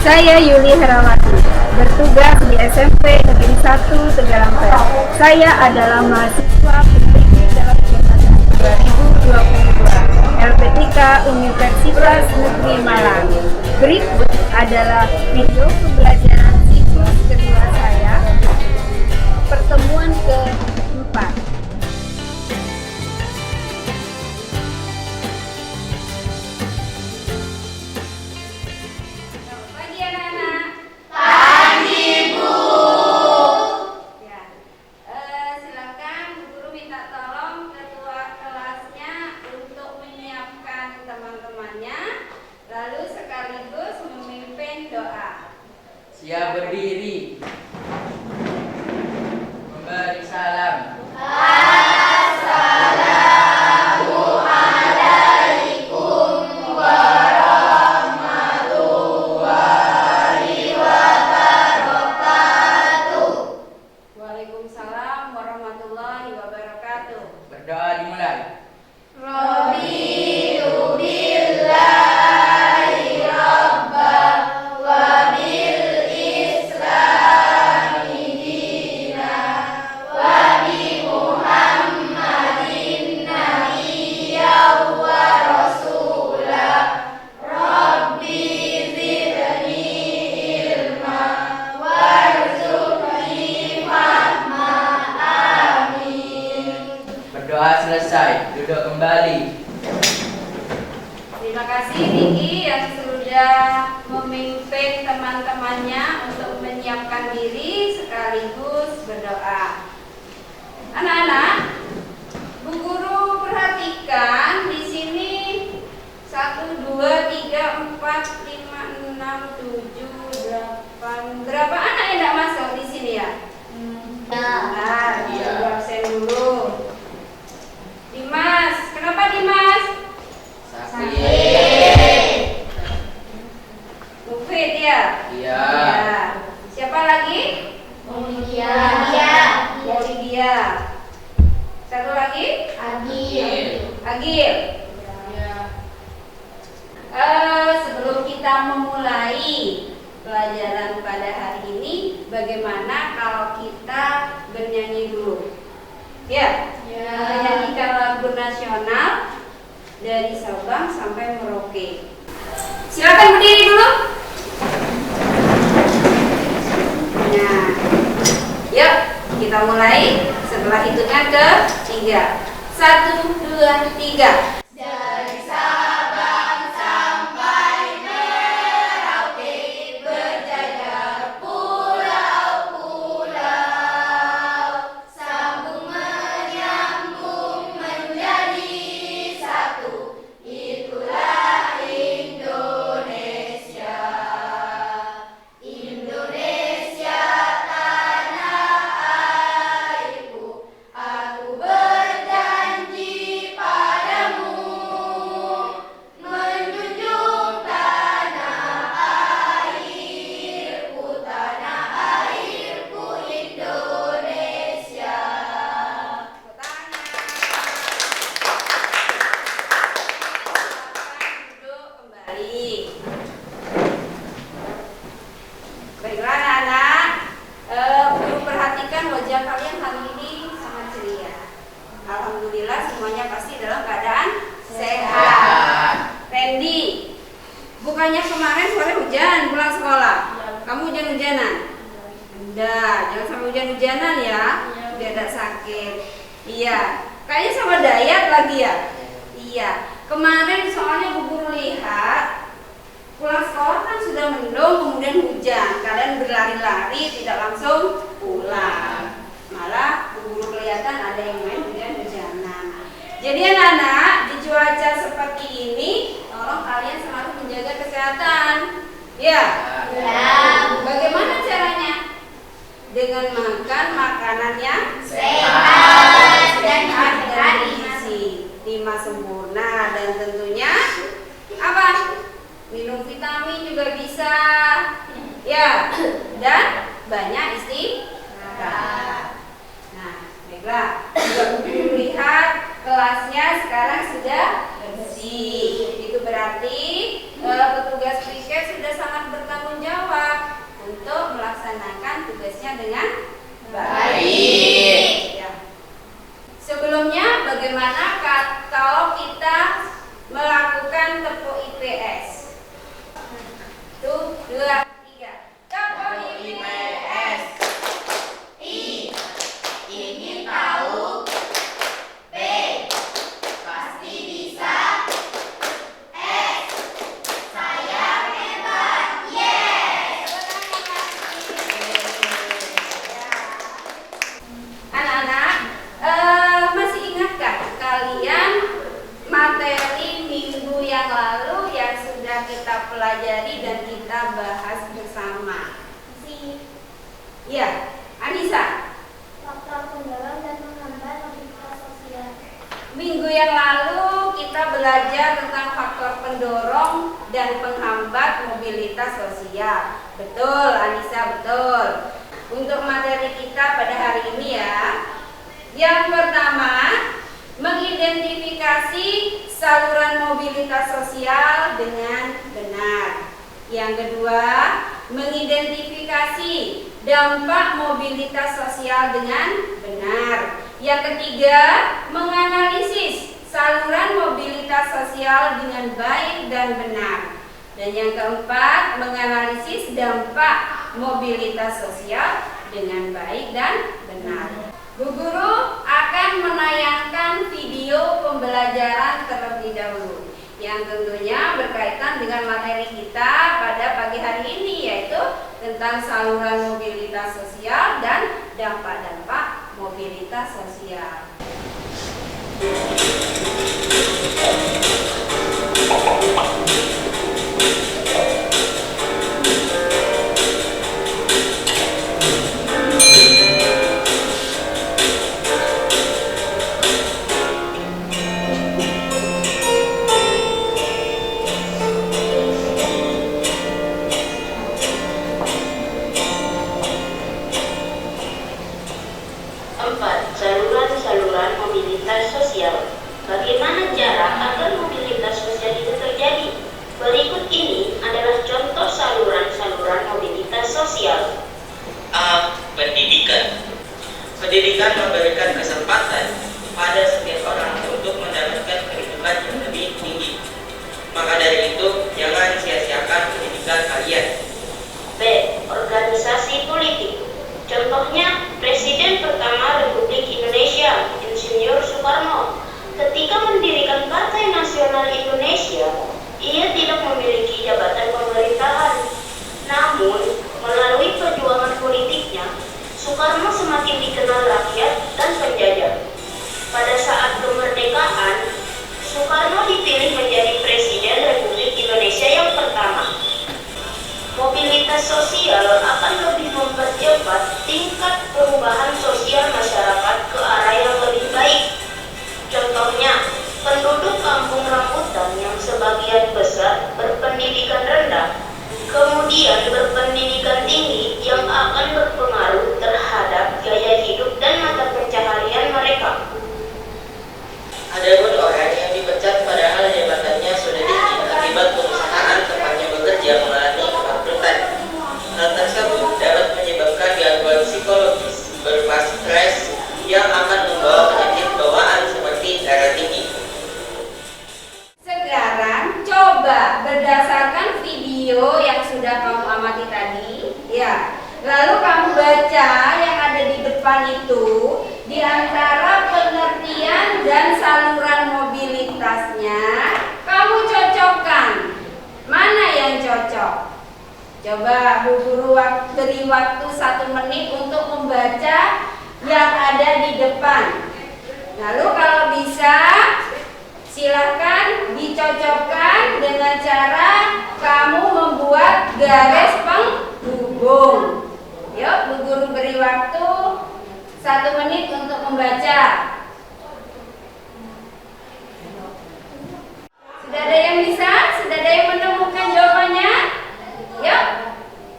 Saya Yuli Herawati, bertugas di SMP Negeri 1 Tegalangkaya. Saya adalah mahasiswa PTG dalam Pilkada 2022 LPTK Universitas Negeri Malang. Berikut adalah video pembelajaran siklus kedua saya, pertemuan keempat. Siap berdiri. Memberi salam. Assalamualaikum warahmatullahi wabarakatuh. Waalaikumsalam warahmatullahi wabarakatuh. Berdoa dimulai. Raditu billahi rabban wa bil islami dinan wa bi Muhammadin nabiyyan wa rasulah. Rabbi zidni ilma warzuqni fahma. Amin. Berdoa selesai. Duduk kembali. Terima kasih Niki yang sudah memimpin teman-temannya untuk menyiapkan diri sekaligus berdoa. Anak-anak, Bu Guru perhatikan di sini 1, 2, 3, 4, 5, 6, 7, 8. Berapa anak yang tidak masuk di sini ya? Nah, Iya. absen dulu. Dimas, kenapa Dimas? Sakit. Mufid ya? Iya. Ya. Siapa lagi? Lydia. Satu lagi? Agil. Sebelum kita memulai pelajaran pada hari ini, bagaimana kalau kita bernyanyi dulu? Ya. Menyanyikan lagu nasional dari Sabang sampai Merauke. Silakan berdiri dulu. Nah, yuk kita mulai setelah hitungan ke-3. 1, 2, 3. Dari Sabang sampai Merauke berjajar pulau-pulau, sambung menyambung menjadi satu. Itulah Indonesia. Indonesia tanah airku. Aku berjanji padamu menjunjung tanah airku Indonesia. Duduk kembali. Baiklah anak-anak, Guru perhatikan wajah kalian hari ini sangat ceria. Alhamdulillah semuanya pasti dalam keadaan sehat. Randy, bukannya kemarin sore hujan pulang sekolah? Kamu hujan-hujanan? Udah, jangan sampai hujan-hujanan ya, biar tidak sakit. Iya, kayaknya sama Dayat lagi ya? Iya, kemarin soalnya Bu Guru lihat pulang sekolah kan sudah mendung, kemudian hujan. Kalian berlari-lari, tidak langsung pulang. Malah Bu Guru kelihatan ada yang main hujan-hujanan. Jadi anak-anak, di cuaca seperti ini, tolong kalian selalu menjaga kesehatan. Ya? Bagaimana caranya? Dengan makan makanan yang Sehat dan bergizi, 5 sempurna, dan tentunya apa? Minum vitamin juga bisa, ya, dan banyak istirahat. Nah, baiklah, juga lihat kelasnya sekarang sudah bersih. Itu berarti petugas piket sudah sangat bertanggung jawab dengan Baik. Ya. Sebelumnya bagaimana kalau kita melakukan tepuk IPS? 1, 2, 3. Tepuk IPS. I. Ingin tahu. B. Pasti bisa. S. Saya hebat. Yes. Anak-anak, masih ingatkah kalian materi minggu yang lalu yang sudah kita pelajari dan kita bahas bersama? Ya, Anissa. Faktor pendorong dan menghambat mobilitas sosial. Minggu yang lalu kita belajar tentang faktor pendorong dan penghambat mobilitas sosial. Betul, Anissa, betul. Untuk materi kita pada hari ini ya. Yang pertama, mengidentifikasi saluran mobilitas sosial dengan benar. Yang kedua, mengidentifikasi dampak mobilitas sosial dengan benar. Yang ketiga, menganalisis saluran mobilitas sosial dengan baik dan benar. Dan yang keempat, menganalisis dampak mobilitas sosial dengan baik dan benar. Bu Guru akan menayangkan video pembelajaran terlebih dahulu yang tentunya berkaitan dengan materi kita pada pagi hari ini, yaitu tentang saluran mobilitas sosial dan dampak-dampak mobilitas sosial. Saluran mobilitas sosial. Bagaimana cara agar mobilitas sosial itu terjadi? Berikut ini adalah contoh saluran-saluran mobilitas sosial. A. Pendidikan. Pendidikan memberikan kesempatan pada setiap orang untuk mendapatkan kehidupan yang lebih tinggi. Maka dari itu, jangan sia-siakan pendidikan kalian. B. Organisasi politik. Contohnya, Presiden pertama Republik Indonesia, Insinyur Soekarno, ketika mendirikan Partai Nasional Indonesia, ia tidak memiliki jabatan pemerintahan. Namun, melalui perjuangan politiknya, Soekarno semakin dikenal rakyat dan penjajah. Pada saat kemerdekaan, Soekarno dipilih menjadi Presiden Republik Indonesia yang pertama. Mobilitas sosial akan lebih mempercepat tingkat perubahan sosial masyarakat ke arah yang lebih baik. Contohnya, penduduk kampung rambutan yang sebagian besar berpendidikan rendah, kemudian berpendidikan tinggi yang akan berpengaruh terhadap gaya hidup dan mata pencaharian mereka. Adapun orang yang dipecat padahal jabatannya sudah tinggi akibat perusahaan tempatnya bekerja mengalami kebangkrutan. Hal tersebut dapat menyebabkan gangguan psikologis berupa stres yang akan membawa penyakit bawaan seperti darah tinggi. Sekarang coba berdasarkan video yang sudah kamu amati tadi, ya. Lalu kamu baca yang ada di depan itu, di antara pengertian dan saluran mobilitasnya, kamu cocokkan. Mana yang cocok? Coba Bu Guru beri waktu 1 menit untuk membaca yang ada di depan. Lalu kalau bisa, silakan dicocokkan dengan cara kamu membuat garis penghubung. Yuk, Bu Guru beri waktu 1 menit untuk membaca. Sudah ada yang bisa? Sudah ada yang menemukan jawabannya? Yuk.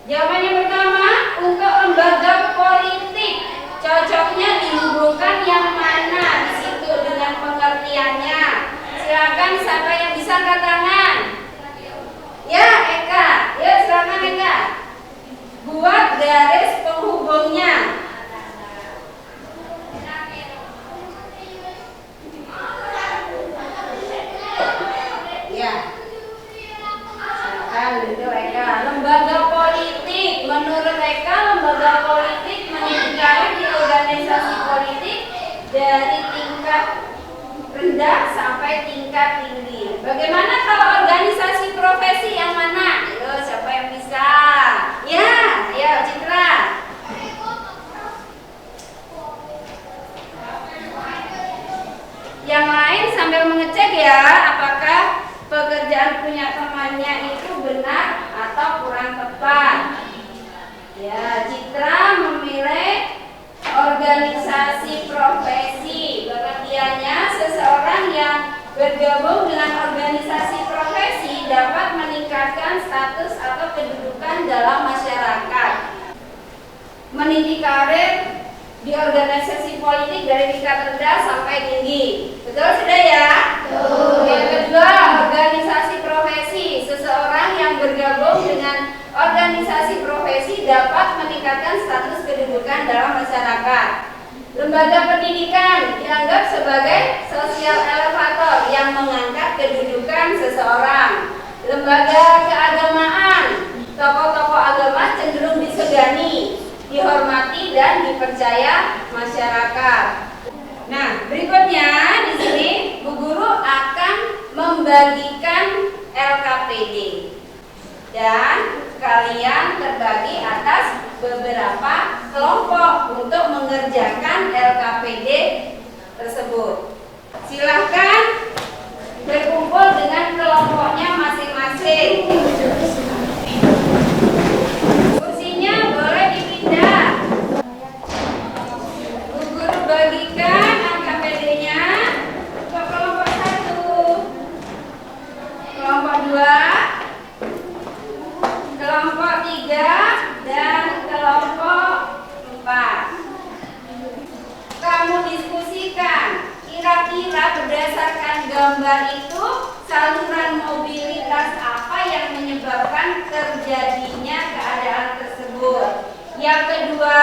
Jawaban yang pertama, untuk lembaga politik, cocoknya dihubungkan yang mana di situ dengan pengertiannya. Silakan siapa yang bisa angkat tangan. Ya, Eka. Yuk, silakan Eka. Buat garis penghubung pendukungnya. Ya. Silakan duduk Eka. Lembaga politik. Menurut Eka, lembaga politik meningkat di organisasi politik dari tingkat rendah sampai tingkat tinggi. Bagaimana kalau organisasi profesi yang mana? Ayo, siapa yang bisa? Ya, ayo Citra. Yang lain sambil mengecek ya, apakah pekerjaan punya temannya itu benar atau kurang tepat. Ya, Citra memilih organisasi profesi. Pengertiannya, seseorang yang bergabung dengan organisasi profesi dapat meningkatkan status atau kedudukan dalam masyarakat, meniti karir di organisasi politik dari tingkat rendah sampai tinggi. Betul sudah ya? Betul. Yang kedua, organisasi profesi. Seseorang yang bergabung dengan organisasi profesi dapat meningkatkan status kedudukan dalam masyarakat. Lembaga pendidikan dianggap sebagai sosial elevator yang mengangkat kedudukan seseorang. Lembaga keagamaan, tokoh-tokoh agama cenderung disegani, dihormati dan dipercaya masyarakat. Nah, berikutnya di sini Bu Guru akan membagikan LKPD dan kalian terbagi atas beberapa kelompok untuk mengerjakan LKPD tersebut. Silahkan berkumpul dengan kelompoknya masing-masing. Kursinya boleh dipindah. Bu Guru bagikan LKPD-nya untuk kelompok 1, kelompok 2, kelompok 3, dan kelompok 4. Kamu diskusikan, kira-kira berdasarkan gambar itu saluran mobilitas apa yang menyebabkan terjadinya keadaan tersebut. Yang kedua,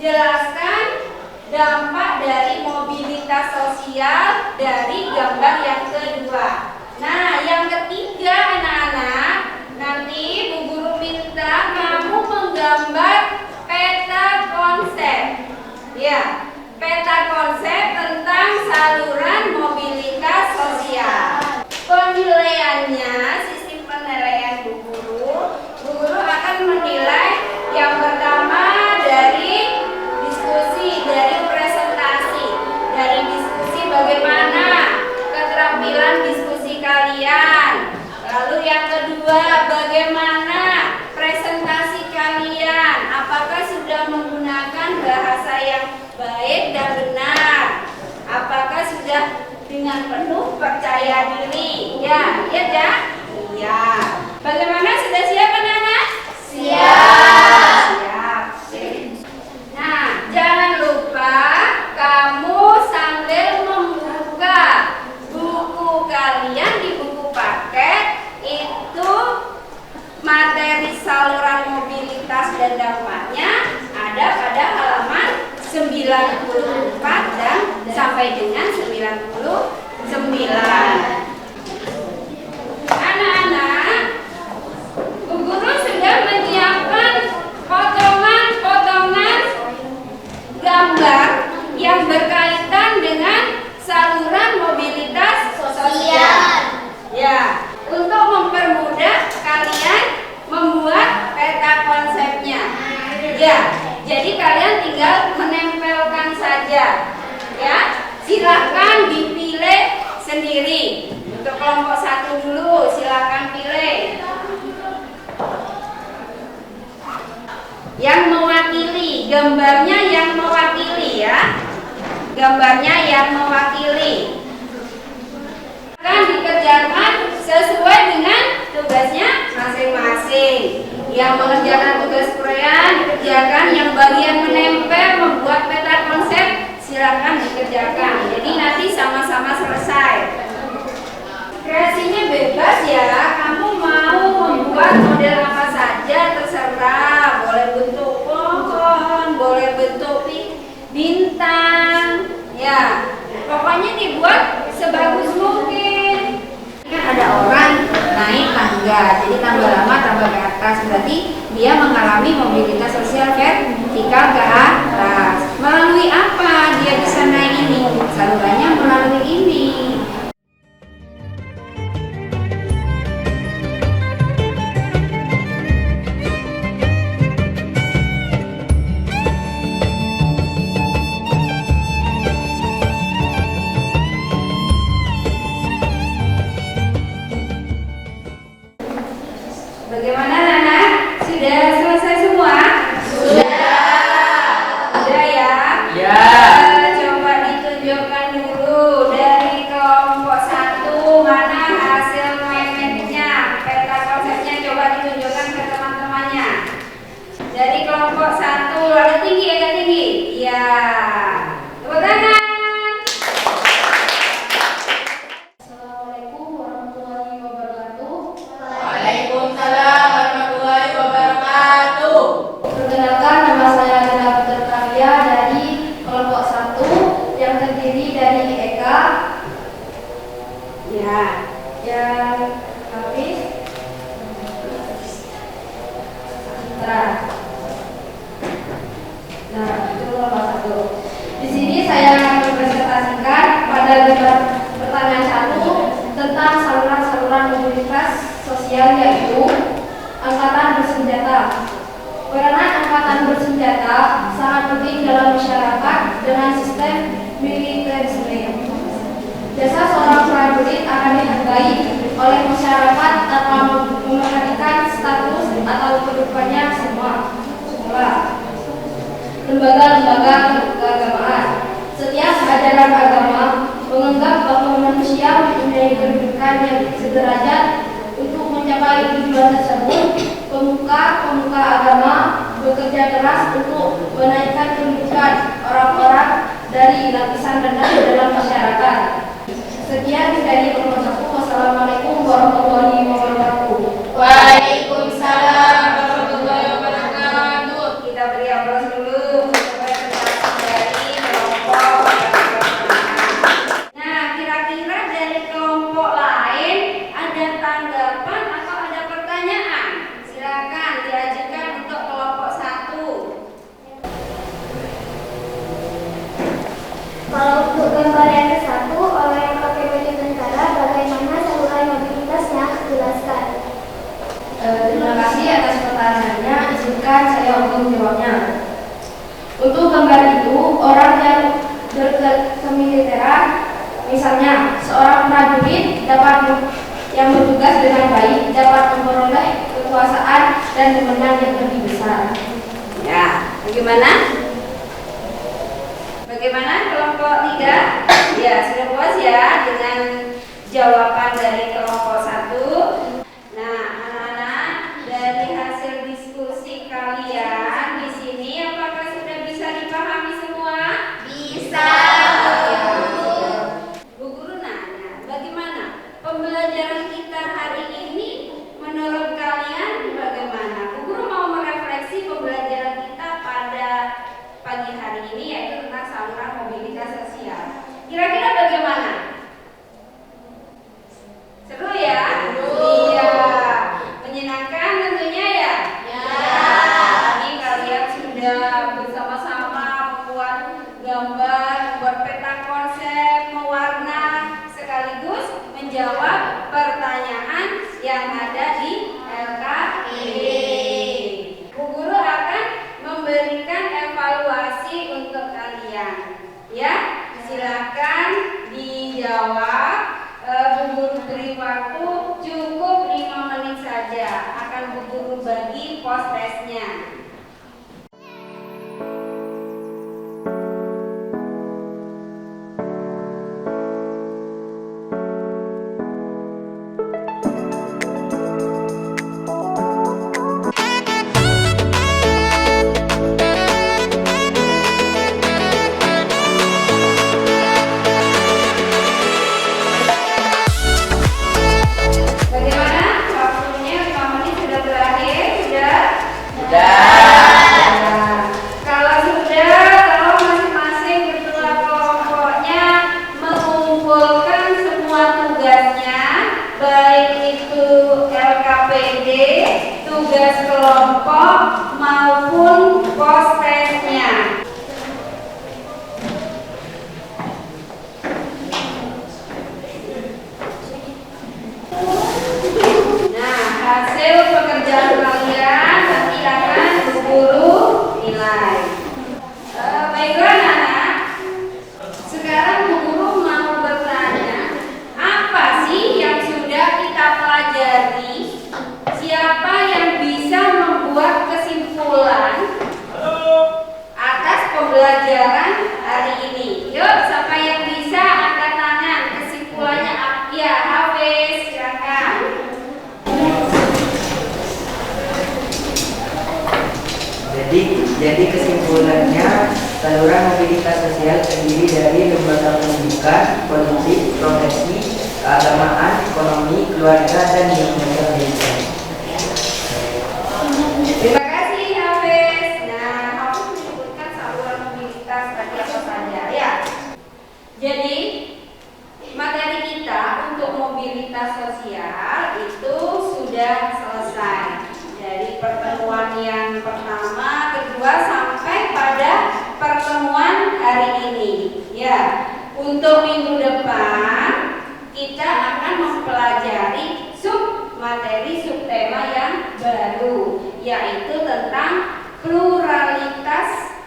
jelaskan dampak dari mobilitas sosial dari gambar yang kedua. Nah, yang ketiga anak-anak, nanti Bu Guru minta kamu menggambar peta konsep. Ya, peta konsep tentang saluran mobilitas sosial. Penilaiannya, sistem penilaian Bu Guru akan menilai yang pertama dari diskusi, dari presentasi, dari diskusi bagaimana keterampilan diskusi kalian. Lalu yang kedua, bagaimana presentasi kalian? Apakah sudah menggunakan bahasa yang baik dan benar? Apakah sudah dengan penuh percaya diri? Ya, iya ya? Iya. Bagaimana, sudah siap anak-anak? Siap. Siap. Nah, jangan lupa kamu sambil membuka buku kalian di buku paket itu materi saluran mobilitas dan dampaknya ada pada halaman 94 dan sampai dengan 99. Anak-anak, Bu Guru sudah menyiapkan potongan-potongan gambar yang berkaitan dengan saluran mobilitas sosial. Ya, untuk mempermudah kalian membuat peta konsepnya. Ya, jadi kalian tinggal menempelkan saja. Ya, silahkan dipilih sendiri. Untuk kelompok 1 dulu, silahkan pilih. Yang mewakili, gambarnya yang mewakili ya. Gambarnya yang mewakili. Akan dikerjakan sesuai dengan tugasnya masing-masing. Yang mengerjakan tugas proyek dikerjakan, yang bagian menempel membuat peta konsep silakan dikerjakan. Jadi nanti sama-sama selesai. Kreasinya bebas ya, kamu mau membuat model apa saja terserah, boleh bentuk pom, berarti dia mengalami mobilitas sosial vertikal ke atas. Melalui apa dia bisa naik ini? Salurannya melalui ini. Bagaimana anak? Sudah selesai semua? Sudah ya? Ya. Coba ditunjukkan dulu dari kelompok 1 mana hasil mapnya, peta konsepnya coba ditunjukkan ke teman-temannya. Dari kelompok 1 agak tinggi, agak tinggi. Ya. Tepuk tangan. Assalamualaikum warahmatullahi wabarakatuh. Waalaikumsalam warahmatullahi wabarakatuh. Perkenalkan, nama saya adalah Putra Karya dari kelompok 1 yang terdiri dari Eka, Ya. yang Hafiz, Citra. Nah, itu kelompok 1. Di sini saya akan mempresentasikan pada gambar pertanyaan 1 tentang saluran-saluran mobilitas sosial, yaitu angkatan bersenjata. Peranan angkatan bersenjata sangat penting dalam masyarakat dengan sistem militerisme. Jasa seorang prajurit akan dihargai oleh masyarakat tanpa memperhatikan status atau kedudukannya semua. Lembaga-lembaga keagamaan. Setiap ajaran agama menganggap bahwa manusia mempunyai kedudukan yang sederajat untuk mencapai tujuan tersebut. Pemuka agama bekerja keras untuk menaikkan kedudukan orang-orang dari lapisan rendah dalam masyarakat. Sekian dari kelompok 1. Wassalamualaikum warahmatullahi wabarakatuh. Waalaikumsalam warahmatullahi wabarakatuh. Kita beri aplaus dulu untuk presentasi dari kelompok. Nah, kira-kira dari kelompok lain ada tanggapan atau ada pertanyaan? Silakan diajukan untuk kelompok 1. Kalau untuk gambar yang ke-1 oleh pakai baju tentara, bagaimana saluran mobilitasnya? Jelaskan. Terima kasih atas pertanyaannya. Izinkan saya untuk menjawabnya. Untuk gambar itu, orang yang berkemiliteran, misalnya seorang prajurit yang bertugas dengan baik dapat memperoleh kekuasaan dan kemenangan yang lebih besar. Ya, bagaimana? Bagaimana kelompok 3? Ya, sudah puas ya dengan jawaban dari kelompok 1. Nah, anak-anak, dari hasil diskusi kalian di sini apakah sudah bisa dipahami semua? Bisa. Bu Guru nanya, bagaimana pembelajaran kita hari ini menurut kalian bagaimana? Bu Guru mau merefleksi pembelajaran kita pada pagi hari ini yaitu tentang saluran mobilitas sosial. Kira-kira bagaimana? Seru ya? Iya. Menyenangkan tentunya ya? Ini kalian sudah bersama-sama membuat gambar, membuat peta konsep, mewarna, sekaligus menjawab pertanyaan yang ada di LKP. Bu Guru akan memberikan evaluasi untuk kalian. Ya, silakan dijawab. Bu Guru beri waktu cukup 5 menit saja. Akan Bu Guru bagi post testnya. Bagaimana? Waktunya 5 menit sudah berakhir, sudah? Sudah. Jadi kesimpulannya, saluran mobilitas sosial terdiri dari lembaga pendidikan, politik, profesi, keagamaan, ekonomi, keluarga, dan lembaga pendidikan. Terima kasih Hafiz. Nah, Hafiz menyebutkan saluran mobilitas tadi apa saja ya. Jadi materi kita untuk mobilitas sosial itu sudah selesai dari pertemuan yang pertama, kedua sampai pada pertemuan hari ini. Ya, untuk minggu depan kita akan mempelajari materi subtema yang baru, yaitu tentang pluralitas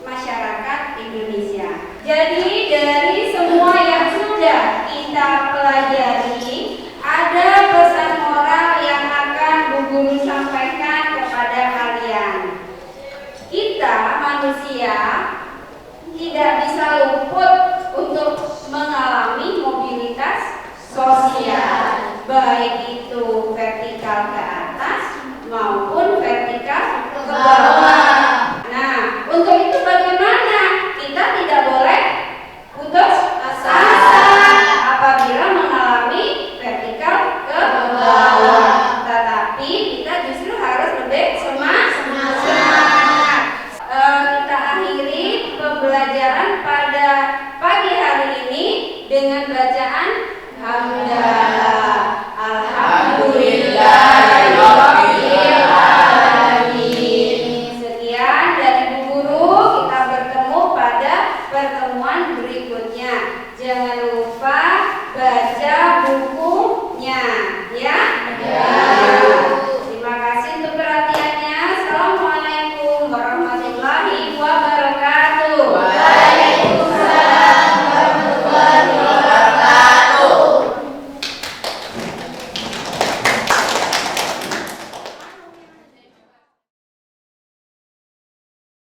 masyarakat Indonesia. Jadi dari semua yang sudah kita pelajari, ada pesan moral yang akan Bu Guru sampaikan kepada kalian. Kita manusia tidak bisa luput untuk mengalami mobilitas sosial, baik itu vertikal ke atas maupun vertikal ke bawah. Nah, untuk itu bagaimana? Kita tidak boleh putus asa apabila mengalami vertikal ke bawah, tetapi kita justru harus lebih semangat. Kita akhiri pembelajaran pada pagi hari ini dengan bacaan hamdalah. Alhamdulillahirabbil alamin. Sekian dari Bu Guru, kita bertemu pada pertemuan berikutnya. Jangan lupa baca bukunya ya.